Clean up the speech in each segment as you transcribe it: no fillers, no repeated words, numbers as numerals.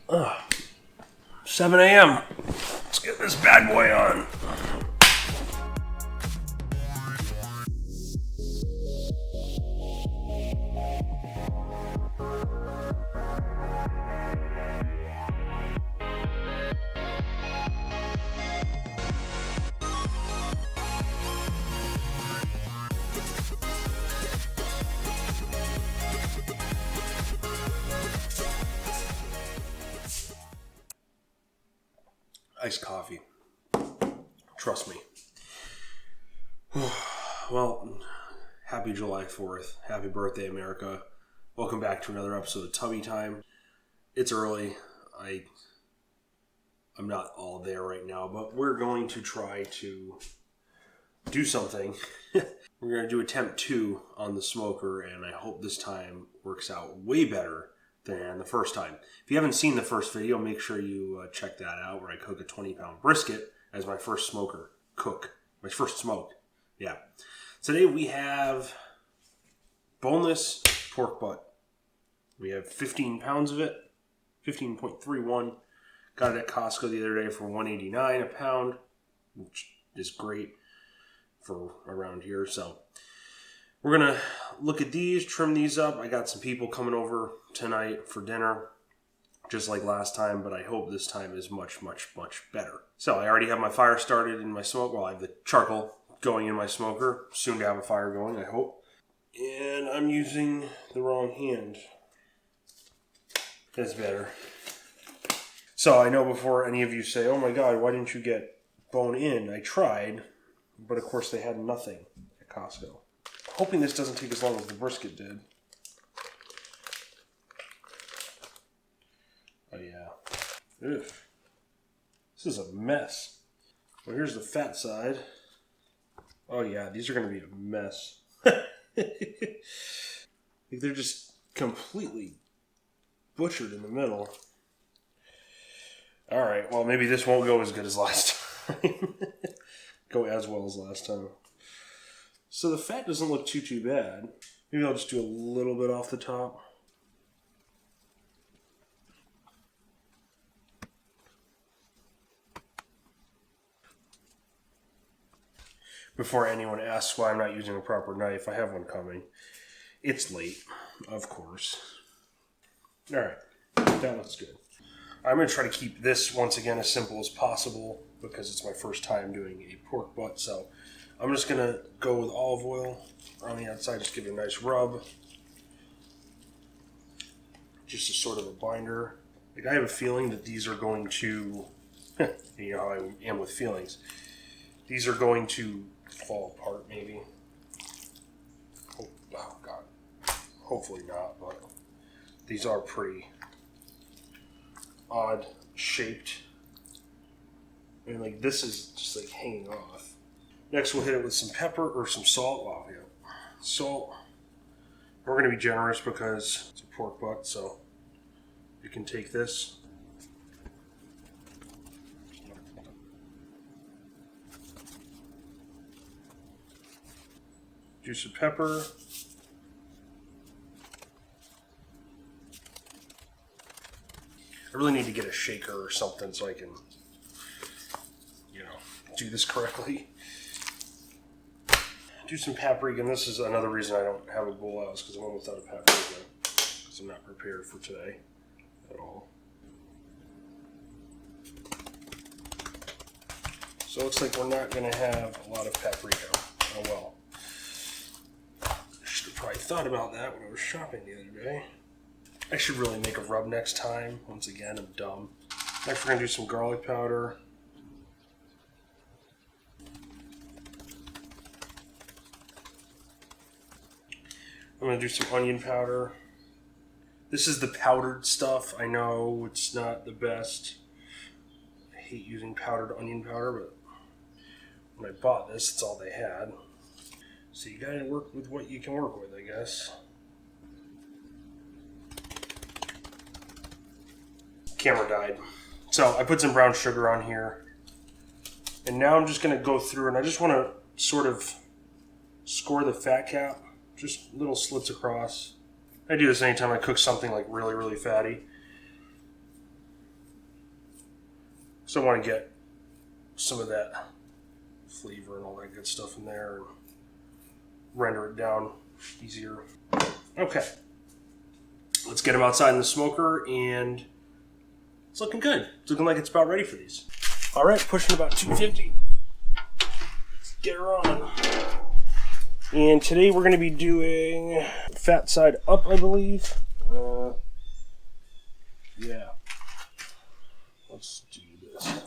7 a.m. Let's get this bad boy on. Iced coffee. Trust me. Well, happy July 4th. Happy birthday, America. Welcome back to another episode of Tummy Time. It's early. I'm not all there right now, but we're going to try to do something. We're going to do attempt 2 on the smoker, and I hope this time works out way better than the first time. If you haven't seen the first video, make sure you check that out, where I cook a 20-pound brisket as my first smoker cook. My first smoke. Yeah. Today we have boneless pork butt. We have 15 pounds of it, 15.31. Got it at Costco the other day for $1.89 a pound, which is great for around here. So we're going to look at these, trim these up. I got some people coming over tonight for dinner, just like last time, but I hope this time is much, much, much better. So I already have my fire started in my smoke. Well, I have the charcoal going in my smoker. Soon to have a fire going, I hope. And I'm using the wrong hand. That's better. So I know before any of you say, oh my God, why didn't you get bone in? I tried, but of course they had nothing at Costco. Hoping this doesn't take as long as the brisket did. Oh yeah. Ugh. This is a mess. Well, here's the fat side. Oh yeah, these are going to be a mess. They're just completely butchered in the middle. Alright, well maybe this won't go as good as last time. Go as well as last time. So the fat doesn't look too bad. Maybe I'll just do a little bit off the top. Before anyone asks why I'm not using a proper knife, I have one coming. It's late, of course. Alright, that looks good. I'm going to try to keep this, once again, as simple as possible because it's my first time doing a pork butt. So I'm just going to go with olive oil on the outside, just give it a nice rub. Just as sort of a binder. Like, I have a feeling that these are going to, you know how I am with feelings, these are going to fall apart maybe. Oh God. Hopefully not, but these are pretty odd shaped. And like this is just like hanging off. Next we'll hit it with some pepper or some salt. Wow, yeah. Salt. We're going to be generous because it's a pork butt, so you can take this. Juice of pepper. I really need to get a shaker or something so I can, you know, do this correctly. Do some paprika, and this is another reason I don't have a bowl out, because I'm almost out of paprika, because I'm not prepared for today at all. So it looks like we're not going to have a lot of paprika. Oh well. I should have probably thought about that when I was shopping the other day. I should really make a rub next time. Once again, I'm dumb. Next we're going to do some garlic powder. I'm going to do some onion powder. This is the powdered stuff. I know it's not the best. I hate using powdered onion powder, but when I bought this, it's all they had. So you gotta work with what you can work with, I guess. Camera died. So I put some brown sugar on here. And now I'm just going to go through and I just want to sort of score the fat cap. Just little slits across. I do this anytime I cook something like really, really fatty. So I want to get some of that flavor and all that good stuff in there and render it down easier. Okay. Let's get them outside in the smoker, and it's looking good. It's looking like it's about ready for these. All right, pushing about 250. Let's get her on. And today we're going to be doing fat side up, I believe. Yeah. Let's do this.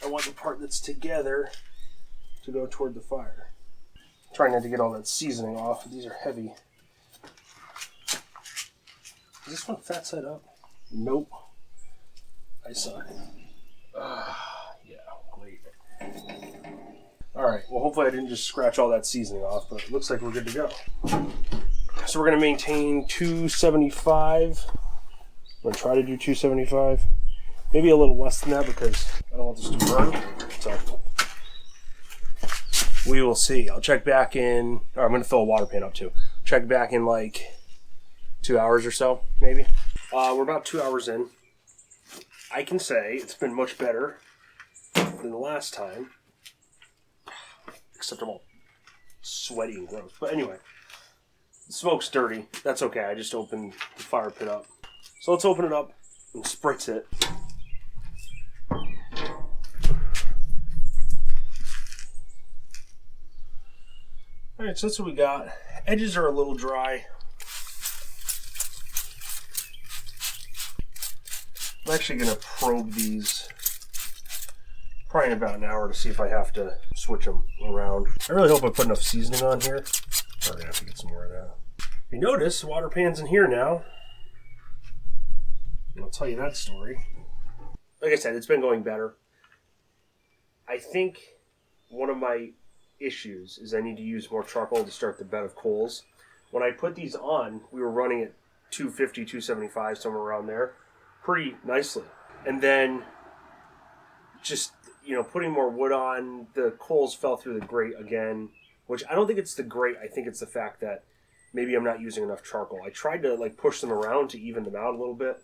I want the part that's together to go toward the fire. Trying not to get all that seasoning off. These are heavy. Is this one fat side up? Nope. I suck. Yeah, great. Alright, well hopefully I didn't just scratch all that seasoning off, but it looks like we're good to go. So we're going to maintain 275. I'm going to try to do 275. Maybe a little less than that because I don't want this to burn. So we will see. I'll check back in, or I'm going to fill a water pan up too. Check back in like 2 hours or so, maybe. We're about 2 hours in. I can say it's been much better than the last time. Except I'm all sweaty and gross. But anyway, the smoke's dirty. That's okay. I just opened the fire pit up. So let's open it up and spritz it. Alright, so that's what we got. Edges are a little dry. I'm actually going to probe these probably in about an hour to see if I have to switch them around. I really hope I put enough seasoning on here. I'm going to have to get some more of that. You notice the water pan's in here now. I'll tell you that story. Like I said, it's been going better. I think one of my issues is I need to use more charcoal to start the bed of coals. When I put these on, we were running at 250, 275, somewhere around there, pretty nicely. And then just, putting more wood on, the coals fell through the grate again, which I don't think it's the grate. I think it's the fact that maybe I'm not using enough charcoal. I tried to push them around to even them out a little bit.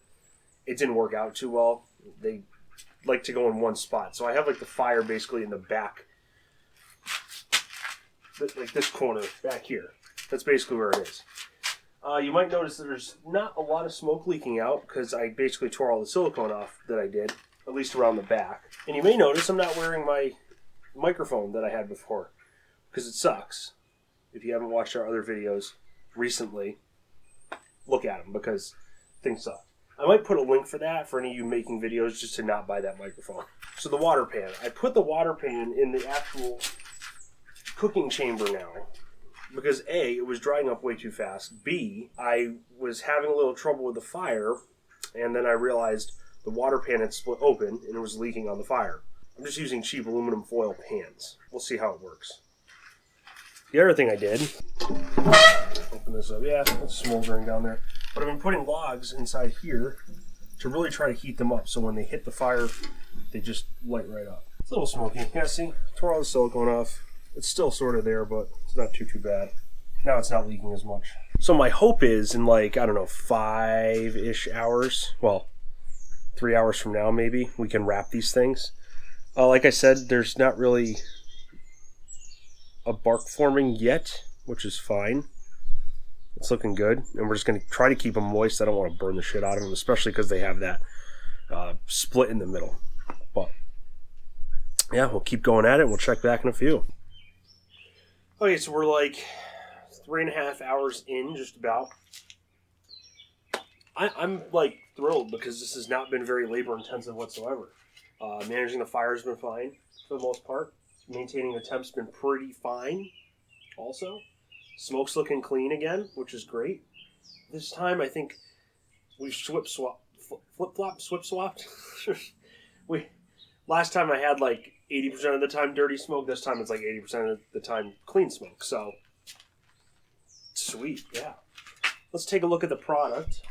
It didn't work out too well. They like to go in one spot. So I have the fire basically in the back, like this corner back here. That's basically where it is. You might notice that there's not a lot of smoke leaking out because I basically tore all the silicone off that I did, at least around the back. And you may notice I'm not wearing my microphone that I had before because it sucks. If you haven't watched our other videos recently, look at them because things suck. I might put a link for that for any of you making videos just to not buy that microphone. So the water pan. I put the water pan in the actual cooking chamber now because A, it was drying up way too fast. B, I was having a little trouble with the fire, and then I realized the water pan had split open and it was leaking on the fire. I'm just using cheap aluminum foil pans. We'll see how it works. The other thing I did, open this up, yeah, it's smoldering down there. But I've been putting logs inside here to really try to heat them up so when they hit the fire, they just light right up. It's a little smoky. Yeah, see? Tore all the silicone off. It's still sort of there, but it's not too bad. Now it's not leaking as much. So my hope is in 5-ish hours, well, 3 hours from now maybe, we can wrap these things. Like I said, there's not really a bark forming yet, which is fine. It's looking good, and we're just going to try to keep them moist. I don't want to burn the shit out of them, especially because they have that split in the middle. But yeah, we'll keep going at it, and we'll check back in a few. Okay, so we're 3.5 hours in, just about. I'm thrilled because this has not been very labor intensive whatsoever. Managing the fire has been fine for the most part. Maintaining the temp's been pretty fine also. Smoke's looking clean again, which is great. This swip swapped. Last time I had 80% of the time dirty smoke. This time it's 80% of the time clean smoke. So sweet, yeah. Let's take a look at the product.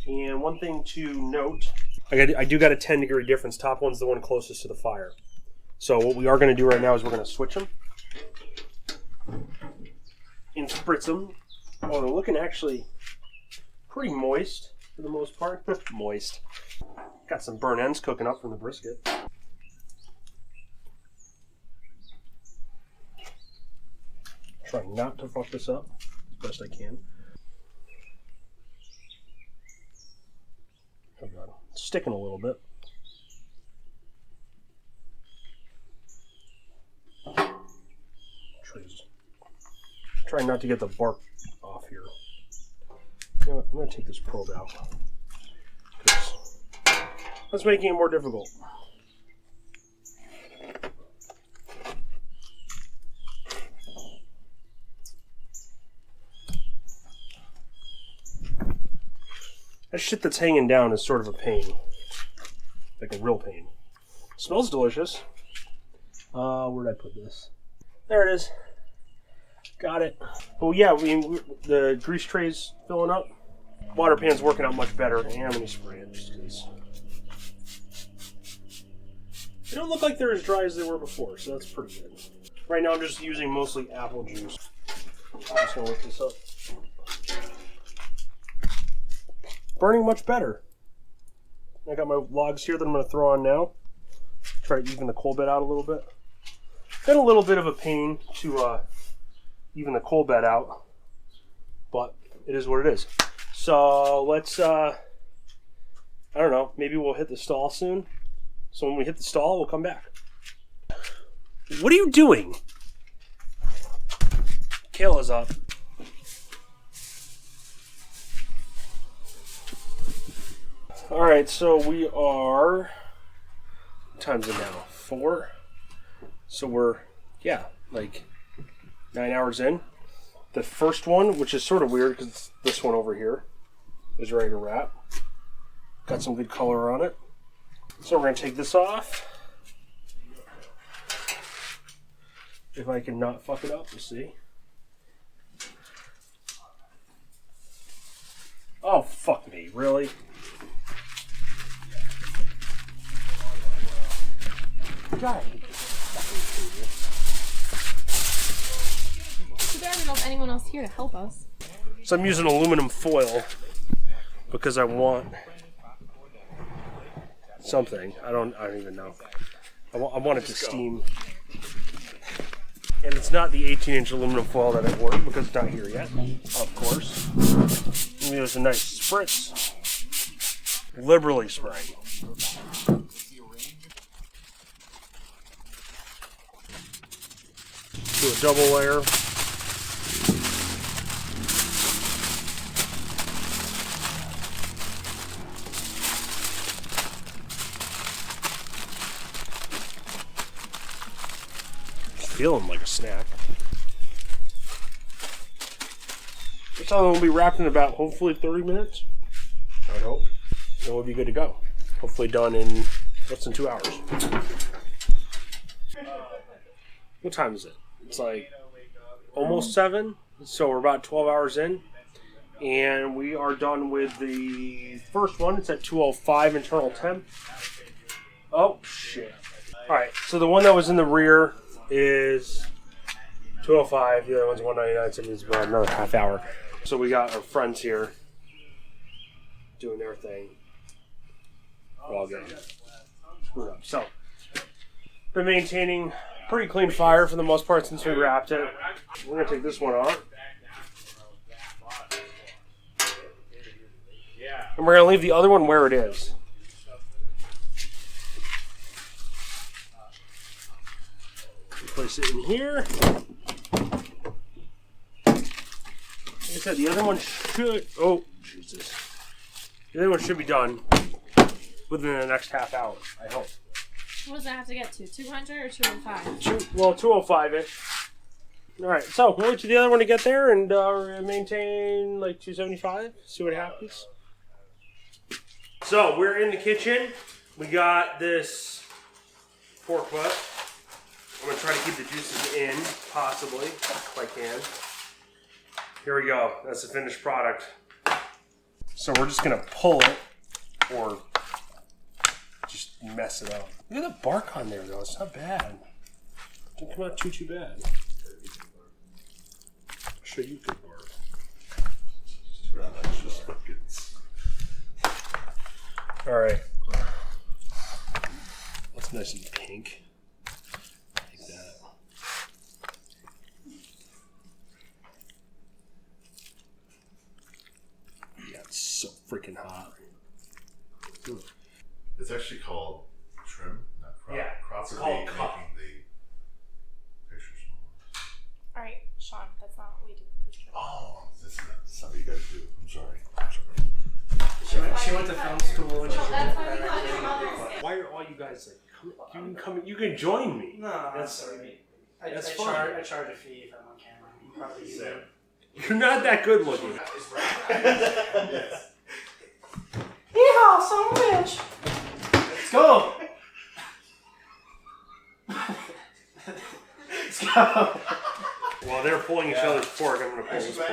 And one thing to note, I do got a 10-degree difference. Top one's the one closest to the fire. So what we are going to do right now is we're going to switch them and spritz them. Oh, they're looking actually pretty moist. for the most part. Moist. Got some burnt ends cooking up from the brisket. Try not to fuck this up as best I can. Oh god, it's sticking a little bit. Try not to get the bark off here. You know what, I'm going to take this probe out because that's making it more difficult. That shit that's hanging down is sort of a pain. Like a real pain. Smells delicious. Where'd I put this? There it is. Got it. Well, yeah, the grease tray's filling up. Water pan's working out much better. And I'm going to spray it just because they don't look like they're as dry as they were before, so that's pretty good. Right now I'm just using mostly apple juice. I'm just going to lift this up. Burning much better. I got my logs here that I'm going to throw on now. Try to even the coal bed out a little bit. Been a little bit of a pain to even the coal bed out, but it is what it is. So let's, I don't know, maybe we'll hit the stall soon. So when we hit the stall, we'll come back. What are you doing? Kayla's up. All right, so we are, what time's it now? 4? So we're, yeah, like 9 hours in. The first one, which is sort of weird because this one over here is ready to wrap. Got some good color on it. So we're going to take this off. If I can not fuck it up, we'll see. Oh, fuck me, really? God. Too bad we don't have anyone else here to help us. So I'm using aluminum foil because I want something. I don't even know. I want it to steam. And it's not the 18-inch aluminum foil that I ordered because it's not here yet, of course. And there's a nice spritz. Liberally spraying. Do a double layer. Feeling like a snack. This one will be wrapped in about hopefully 30 minutes. I would hope. And we'll be good to go. Hopefully done in less than 2 hours. What time is it? It's like almost 7. So we're about 12 hours in. And we are done with the first one. It's at 205 internal temp. Oh, shit. Alright, so the one that was in the rear is 205, the other one's 199, so it needs about another half hour. So we got our friends here doing their thing. We're all getting screwed up. So, been maintaining pretty clean fire for the most part since we wrapped it. We're going to take this one off. And we're going to leave the other one where it is. Place it in here. Like I said, the other one should... Oh, Jesus. The other one should be done within the next half hour, I hope. What does that have to get to? 200 or 205? 205 it. Alright, so we'll wait for the other one to get there and maintain like 275. See what happens. So, we're in the kitchen. We got this pork butt. I'm going to try to keep the juices in, possibly, if I can. Here we go. That's the finished product. So we're just going to pull it, or just mess it up. Look at the bark on there, though. It's not bad. It didn't come out too bad. I'll show you good bark. It's just fucking All right. That's nice and pink. Like that. Yeah, it's so freaking hot. It's actually called trim, not crop. Yeah, crop it's would called be cut. making the picture smaller. Alright, Sean, that's not what we do. Please trim. Oh, that's something you guys do. I'm sorry. She went to film school and she That's why we cut your mother's skin. Why are all you guys like, you can come, you can join me. No, that's alright. That's I fine. charge a fee if I'm on camera. You probably use it. You're not that good looking. Yes. Yeehaw, son of a bitch! Let's go! Let's go! While they're pulling each other's pork, I'm going to pull this pork.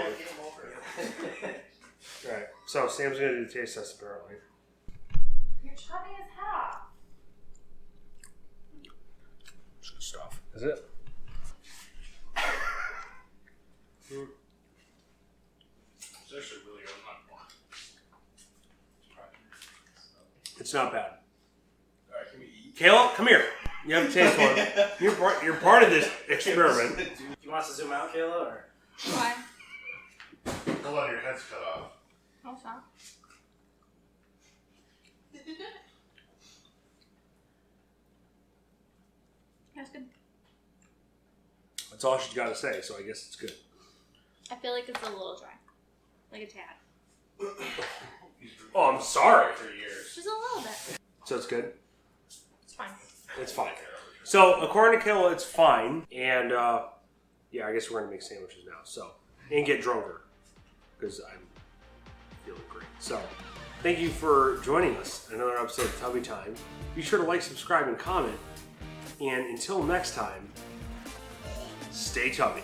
Alright, so Sam's going to do the taste test apparently. You're chopping his head off. It's good stuff. Is it? It's actually really good. It's not bad. Alright, can we eat? Kayla, come here. You have to taste one. You're part of this experiment. Do you want us to zoom out, Kayla, or? Why? Hold on, your head's cut off. Oh, stop. That's good. That's all she's got to say, so I guess it's good. I feel like it's a little dry. Like a tad. Oh, I'm sorry. Just a little bit. So it's good? It's fine. It's fine. So, according to Kayla, it's fine. And, yeah, I guess we're going to make sandwiches now. So, and get drunker. Because I'm feeling great. So, thank you for joining us in another episode of Tubby Time. Be sure to like, subscribe, and comment. And until next time, stay tubby.